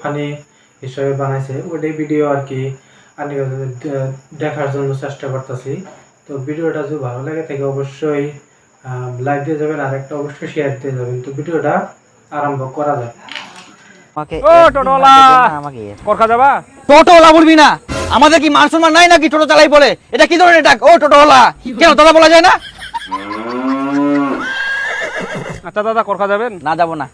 Funny হিসেবে বানাইছে ওইটাই ভিডিও আর কি দেখার জন্য চেষ্টা করতেছি। তো ভিডিওটা যদি ভালো লাগে থাকে অবশ্যই লাইক দিয়ে যাবেন আর একটা অবশ্যই শেয়ার দিয়ে যাবেন। তো ভিডিওটা আরম্ভ করা যাক। ও টোটোলা করখা যাবা? টোটোলা বলবি না, আমাদের কি মান সম্মান নাই নাকি টোটো চালাই বলে? এটা কি ধরনের ডাক? ও টোটোলা, কেন তোলা বলা যায় না? আচ্ছা দাদা করখা যাবেন? না যাবো না।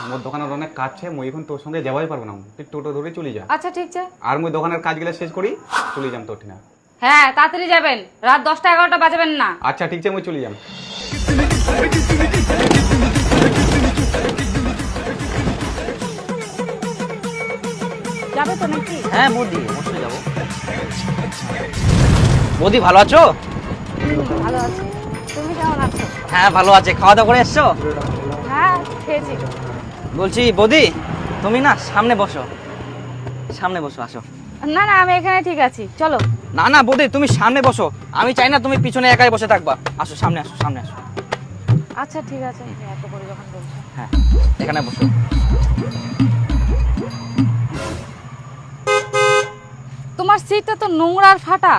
মোর দোকানের অনেক কাজ আছে, মই এখন তোর সঙ্গে যাওয়াই পারবো না, তুই টোটো ধরে চলে যা। আচ্ছা ঠিক আছে। আর মই দোকানের কাজগুলো শেষ করি চলে যাম তোর ঠিক না? হ্যাঁ তাড়াতাড়ি যাবেন, রাত 10টা 11টা বাজাবেন না। আচ্ছা ঠিক আছে, মই চলে যাম। যাবে তো নাকি? হ্যাঁ বৌদি, অবশ্যই যাবো। বৌদি ভালো আছো? ভালো আছি, তুমি কেমন আছো? হ্যাঁ ভালো আছে। খাওয়া দাওয়া করে এসছো? হ্যাঁ খেয়েছি। বলছি বৌদি, তুমি না সামনে বসো, সামনে বসো, আসো। না না আমি এখানে ঠিক আছি, চলো। না না বৌদি, তুমি সামনে বসো, আমি চাই না তুমি পিছনে একাই বসে থাকবা। আসো সামনে, আসো সামনে আসো। আচ্ছা ঠিক আছে, এত করে যখন বলছো। হ্যাঁ এখানে বসো। তোমার সিটটা তো নোংরা আর ফাটা।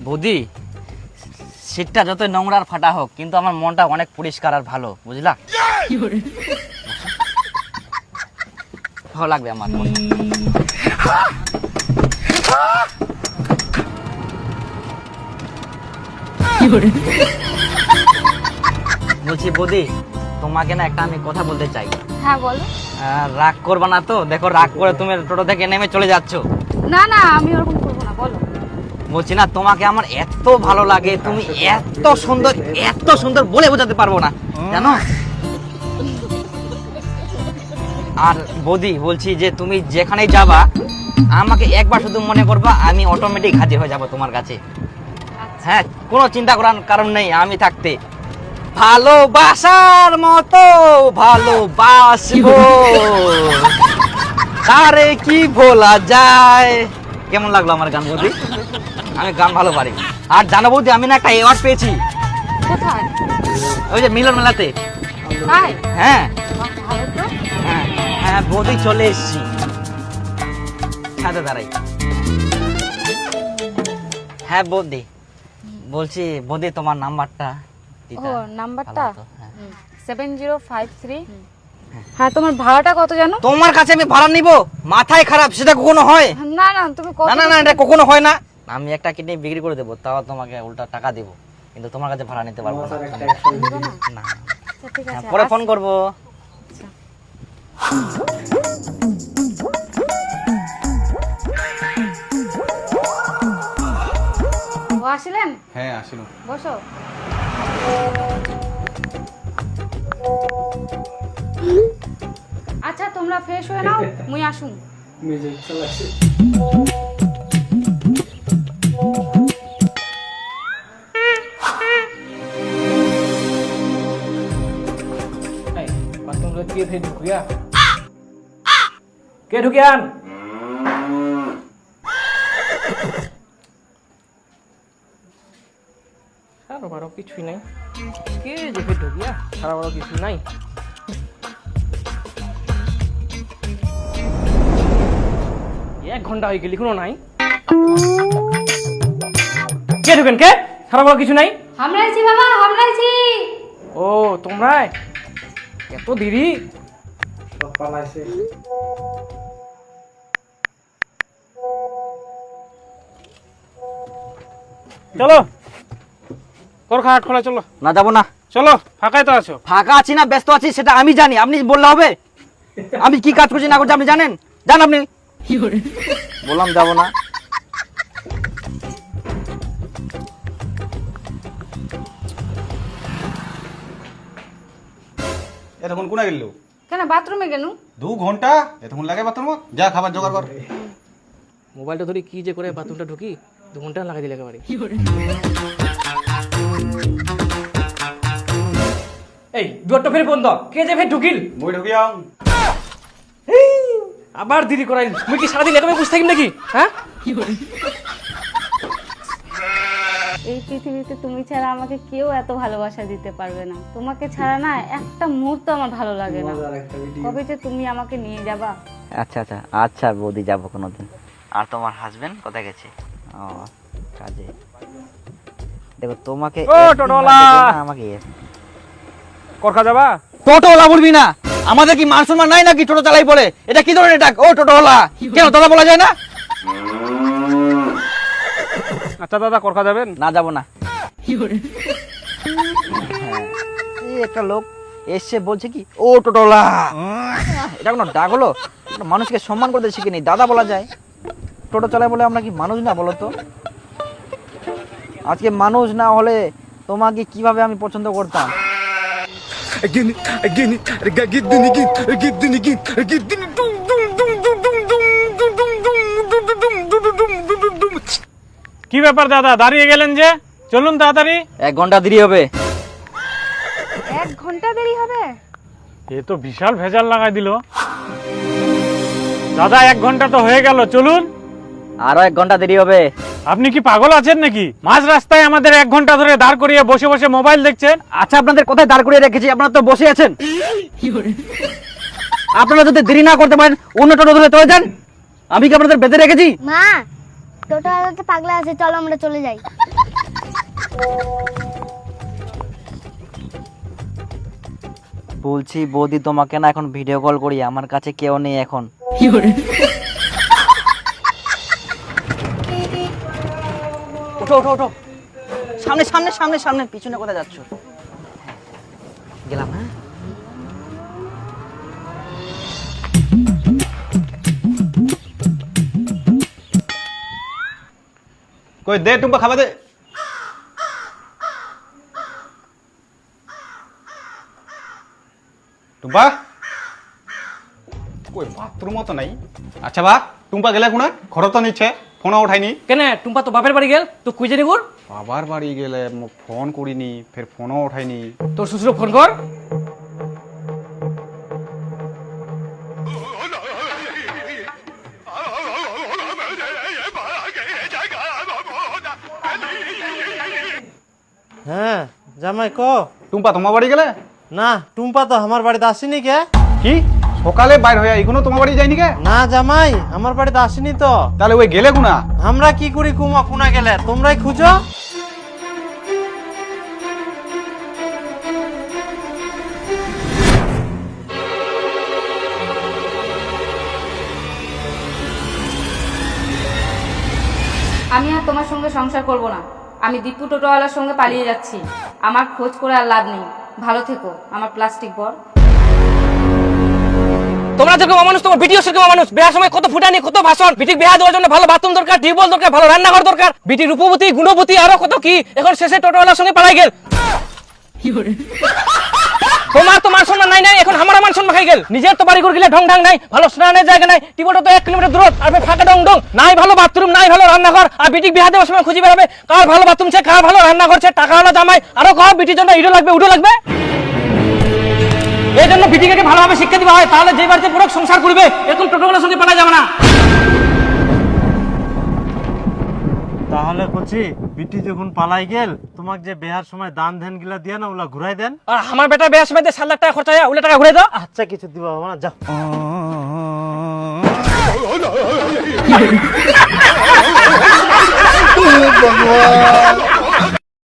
বৌদি, সিটটা যত নোংরা আর ফাটা হোক, কিন্তু আমার মনটা অনেক পরিষ্কার আর ভালো, বুঝলা? ভালো লাগবে আমার। বলছি বৌদি, তোমাকে না একটা আমি কথা বলতে চাই। হ্যাঁ বলো। রাগ করবা না তো? দেখো রাগ করে তুমি টোটো থেকে নেমে চলে যাচ্ছ। না না আমি ওরকম করবো না, বলো। বলছি না, তোমাকে আমার এত ভালো লাগে, তুমি এত সুন্দর, এত সুন্দর বলে বোঝাতে পারবো না, জানো? আর বৌদি বলছি যে তুমি যেখানেই যাবা আমাকে একবার শুধু মনে করবা, আমি অটোমেটিক হাজির হয়ে যাব তোমার কাছে। হ্যাঁ, কোনো চিন্তা করার কারণ নেই আমি থাকতে। ভালোবাসার মতো ভালোবাসবো, তারে কি ভোলা যায়। কেমন লাগলো আমার গান বৌদি? আমি গান ভালো পারি। আর জানো বৌদি, আমি না একটা অ্যাওয়ার্ড পেয়েছি। কোথায়? ওই যে মিলন মেলাতে। তাই? হ্যাঁ ভালো তো। হ্যাঁ হ্যাঁ বৌদি, চলে এসছি। ছাদে দাঁড়াই। হ্যাঁ বৌদি, বলছি বৌদি তোমার নাম্বারটা দিতে। ও নাম্বারটা ভালো হতো, হ্যাঁ। 7053। হ্যাঁ তোমার ভাড়াটা কত জানো? তোমার কাছে আমি ভাড়া নিব? মাথায় খারাপ, সেটা কখনো হয়? না না তুমি কত? না না না, এটা কখনো হয় না। আমি একটা কিডনি বিক্রি করে দেবো, তাও তোমাকে উল্টা টাকা দেব, কিন্তু তোমার কাছে ভাড়া নিতে পারবো না। না আচ্ছা, ঠিক আছে। পরে ফোন করবো। ও আসলেন? হ্যাঁ আসিল। বসো। আচ্ছা তোমরা ফ্রেশ হয়ে নাও, মুই আসুন। মিউজিক চালাচ্ছি। কে ঢুকিয়ান? সারা বারো কিছুই নাই। কে দেখে ঢুকিয়া? সারা বারো কিছু নাই। এক ঘন্টা হয়ে গেল এখনো নাই। কে ঢুকেন? কে? সারা বারো কিছু নাই। হামলাইছি বাবা, হামলাইছি। ও তোমরা এত দেরি? সব পালাইছে। চলো করখা হাট খোলা, চলো। না যাবো না। চলো, ফাঁকাই তো আছো। ফাঁকা আছি না ব্যস্ত আছি সেটা আমি জানি, আপনি বললে হবে? আমি কি কাজ করছি না করছি আপনি জানেন? জান আপনি। বললাম যাবো না। এতক্ষণ কোনা গেল? কেন বাথরুমে গেলু? 2 ঘন্টা এতক্ষণ লাগে বাথরুম? যা খাবার জোগাড় কর। মোবাইলটা ধরে কি যে করে বাথরুমটা ঢুকি, 2 ঘন্টা লাগাই দিলে একেবারে। এই দুয়ারটা ফের বন্ধ, কে যে ফের ঢুকিল? মই ঢুকিয়াও। আবার দেরি করাইল। মুই কি সারাদিন একেবারে বসে থাকি নাকি? হ্যাঁ এই পৃথিবীতে তুমি ছাড়া আমাকে কেউ এত ভালোবাসা দিতে পারবে না। তোমাকে ছাড়া না একটা মুহূর্ত আমার ভালো লাগে না। মজার একটা ভিডিও। কবে যে তুমি আমাকে নিয়ে যাবা? আচ্ছা আচ্ছা আচ্ছা বৌদি, যাবো কোনোদিন। আর তোমার হাজবেন্ড কোথায় গেছে? ও কাজে। দেখো তোমাকে ও, একদিন টোটোওয়ালা! লাগবে না, আমাকে করখা যাবা? টোটোওয়ালা বলবি না, আমাদের কি মান সম্মান নাই নাকি টোটো চালাই বলে? এটা কি ধরনের ডাক? ও টোটোওয়ালা, কেন দাদা বলা যায় না? আচ্ছা দাদা, করখা যাবেন? না যাবো না। হ্যাঁ, এই একটা লোক এসে বলছে কি ও টোটোওয়ালা, এটা কোনো ডাক হলো? একটা মানুষকে সম্মান করতে শিখিনি, দাদা বলা যায়। টোটো চালাই বলে আমরা কি মানুষ না বলো তো? আজকে মানুষ না হলে তোমাকে কিভাবে আমি পছন্দ করতাম? কি ব্যাপার দাদা, দাঁড়িয়ে গেলেন যে? চলুন তাড়াতাড়ি। 1 ঘন্টা দেরি হবে। 1 ঘন্টা দেরি হবে? এ তো বিশাল ভেজাল লাগাই দিল। দাদা 1 ঘন্টা তো হয়ে গেল, চলুন। আরো 1 ঘন্টা দেরি হবে। আপনি কি পাগল আছেন নাকি? মাঝ রাস্তায় আমাদের 1 ঘন্টা ধরে দাঁড় করিয়ে বসে বসে মোবাইল দেখছেন। আচ্ছা আপনাদের কোথায় দাঁড় করিয়ে রেখেছি? আপনারা তো বসে আছেন। আপনারা যদি দেরি না করতে পারেন অন্য টোটো ধরে চলে যান। আমি কি আপনাদের বেঁধে রেখেছি? মা, টোটোওয়ালাতে পাগলা আছে, চলো আমরা চলে যাই। বলছি বৌদি তোমাকে না এখন ভিডিও কল করি, আমার কাছে কেউ নেই এখন। ওঠো ওঠো ওঠো, সামনে সামনে সামনে সামনে, পিছনে কোথায় যাচ্ছ? গেলাম। হ্যাঁ কই দে টুম্পা, খাবে দে। টুম্পা কই বাথরুমও তো নাই। আচ্ছা বা টুম্পা গেলে কোনা? ঘর তো নিচ্ছে, ফোনও উঠাইনি। কেন টুম্পা তো বাপের বাড়ি গেল, তো কুই জানি গুর? বাবার বাড়ি গেলে মোক ফোন করিনি, ফের ফোনও উঠাইনি। তোর শ্বশুর ফোন কর। হ্যাঁ জামাই ক। টুম্পা তোমার বাড়ি গেলে? না, টুম্পা তো আমার বাড়িতে আসেনি কে। কি সকালে বাইর হয়ে এখনো তোমার বাড়ি যায়নি কে? না জামাই, আমার বাড়িতে আসেনি তো। তাহলে ওই গেলে কোনা? আমরা কি করি কুমা কুনা গেলে, তোমরাই খুঁজো। আমি আর তোমার সঙ্গে সংসার করব না। আমি দীপু টোটোওয়ালার সঙ্গে পালিয়ে যাচ্ছি। আমার খোঁজ করে আর লাভ নেই। ভালো থেকো আমার প্লাস্টিক বর। তোমরা যেরকম মানুষ, তোমার ভিডিও সেরকম মানুষ। বিয়ার সময় কত ফুটানি, কত ভাষণ। বিটিক বিয়া দেওয়ার জন্য ভালো বাথরুম দরকার, টিউবওয়েল দরকার, ভালো রান্নাঘর দরকার। বিটি রূপবতী, গুণবতী, আরো কত কি। এখন শেষে টোটোওয়ালার সঙ্গে পালাই গেল। তোমার তো মান সম্মান নাই নাই, এখন আমার মান সম্মান খাই গেল। নিজের তো বাড়ি ঘর গেলে ঢং ঢং নাই, ভালো স্নানের জায়গা নাই, টিউবওয়েলটা তো 1 কিলোমিটার দূর, আর ফাঁকা ডং ডং নাই, ভালো বাথরুম নাই, ভালো রান্নাঘর। আর বিটিক বিয়া দেওয়ার সময় খুঁজে বেড়াবে কার ভালো বাথরুম ছে, কার ভালো রান্নাঘর ছে, টাকা হলো জামাই। আরো কহ বিটির জন্য ইডো লাগবে, উডো লাগবে। এই জন্য বিটিকে ভালোভাবে শিক্ষা দিবা হয়, তাহলে যে বাড়িতে পুরো সংসার করবে। এখন টোটোওয়ালার সঙ্গে পালা যাবে না। তাহলে কচি বিটি যখন পালাই গেল, তোমাক যে বিয়ার সময় দান ধ্যান গিলা দিয়া না, ওলা ঘুরাই দেন। আর আমার বেটা বিয়ার সময় 7 লাখ টাকা খরচা হয়, ওগুলো টাকা ঘুরে দাও। আচ্ছা কিছু দিবা হবে না, যাও।